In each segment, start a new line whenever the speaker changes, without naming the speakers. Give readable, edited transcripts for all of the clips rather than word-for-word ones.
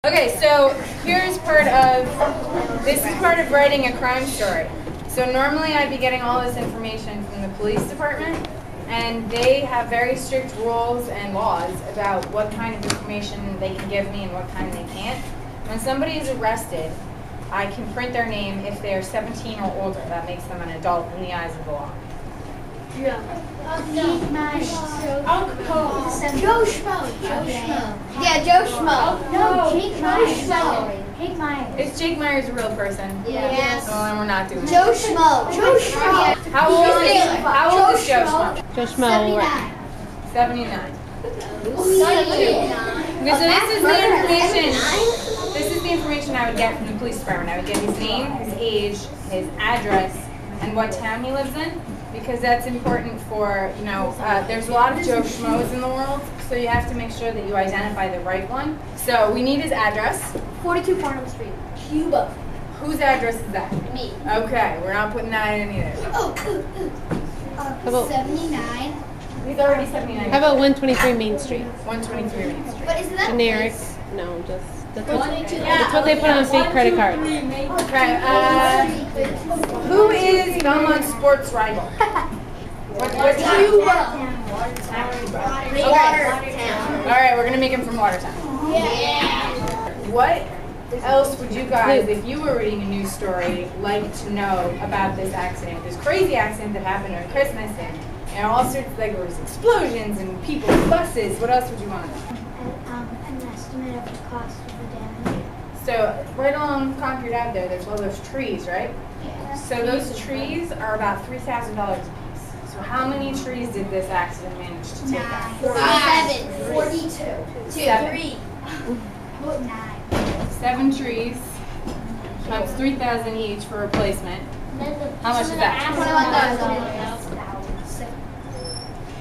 Okay, so here's this is part of writing a crime story. So normally I'd be getting all this information from the police department, and they have very strict rules and laws about what kind of information they can give me and what kind they can't. When somebody is arrested, I can print their name if they're 17 or older. That makes them an adult in the eyes of the law.
Yeah.
Joe Schmo.
Yeah, Joe Schmo.
No, Jake Myers. Jake Myers.
Is Jake Myers a real person?
Yes.
Oh, and we're not doing
Joe
it.
Schmo.
Joe Schmo.
How old is Joe Schmo?
Joe Schmo.
79.
Seventy-nine.
Okay, so this is the information. This is the information I would get from the police department. I would get his name, his age, his address, and what town he lives in, because that's important for, there's a lot of Joe Schmoes in the world, so you have to make sure that you identify the right one. So we need his address.
42 Farnham Street. Cuba.
Whose address is that?
Me.
Okay, we're not putting that in either.
about-
79.
He's already 79.
How about 123 Main Street?
123 Main Street.
But isn't that
Generic?
place?
No, just that's what they put on fake credit cards.
Okay, who is Belmont's sports rival? What's
Watertown.
All right, we're gonna make him from Watertown.
Yeah.
What else would you guys, if you were reading a news story, like to know about this accident, this crazy accident that happened on Christmas, and all sorts of, like, there was explosions and people in buses. What else would you want to know?
An estimate of the cost of the damage.
So right along Concord Ave there's all those trees, right?
Yeah.
So those trees are about $3,000 a piece. So how many trees did this accident manage to take out?
47. 42.
7.
About 9.
7 trees. That's $3,000 each for replacement. How much is that?
21,000.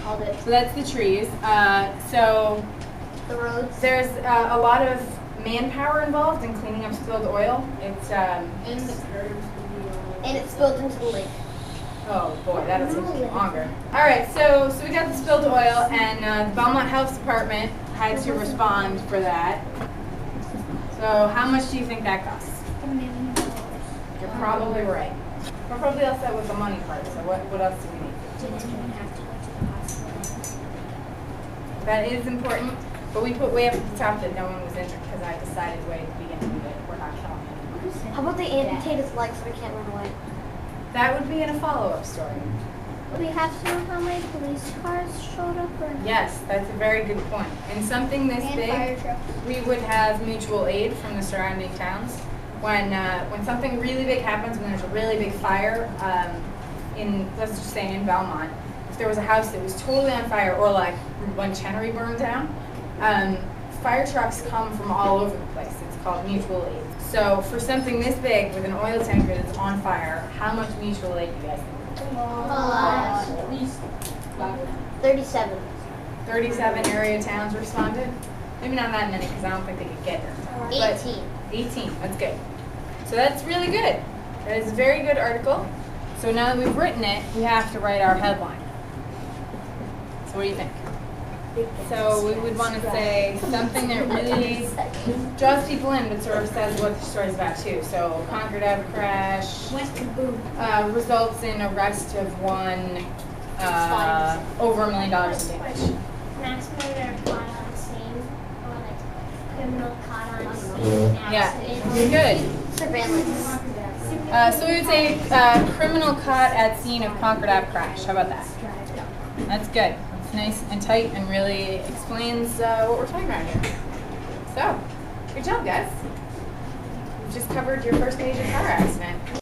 Called it.
So that's the trees. So
The roads.
there's a lot of manpower involved in cleaning up spilled oil. It's
And it spilled into the lake.
oh boy, that'll take longer. All right, so we got the spilled oil, and the Belmont Health Department had to respond for that. So how much do you think that costs?
$1 million.
You're probably right. We're probably all set with the money part. So what else do we need?
Didn't even have to go to the hospital.
That is important, but we put way up at the top that no one was injured because I decided way at the beginning that we're not killing anyone.
How about they amputate his legs so he can't run away?
That would be in a follow-up story.
We have to know how many police cars showed up or not.
Yes, that's a very good point. In something this
And fire
big,
trucks.
we would have mutual aid from the surrounding towns. When something really big happens, when there's a really big fire, let's just say in Belmont, if there was a house that was totally on fire, or like when Chenery burned down, fire trucks come from all over the place. It's called mutual aid. So for something this big with an oil tanker that's on fire, how much mutual aid do you guys think?
At least
37.
37 area towns responded. Maybe not that many because I don't think they could get there. But
18.
18, that's good. So that's really good. That is a very good article. So now that we've written it, we have to write our headline. So what do you think? So we would want to say something that really draws people in, but sort of says what the story's about too. So Concord Ave crash results in arrest of one, over $1 million in damage.
maximum amount of caught on scene or like criminal caught on scene
Yeah,
accident.
good.
Surveillance.
So we would say criminal caught at scene of Concord Ave crash. How about that? That's good. It's nice and tight and really explains what we're talking about here. So, good job, guys. You've just covered your first major car accident.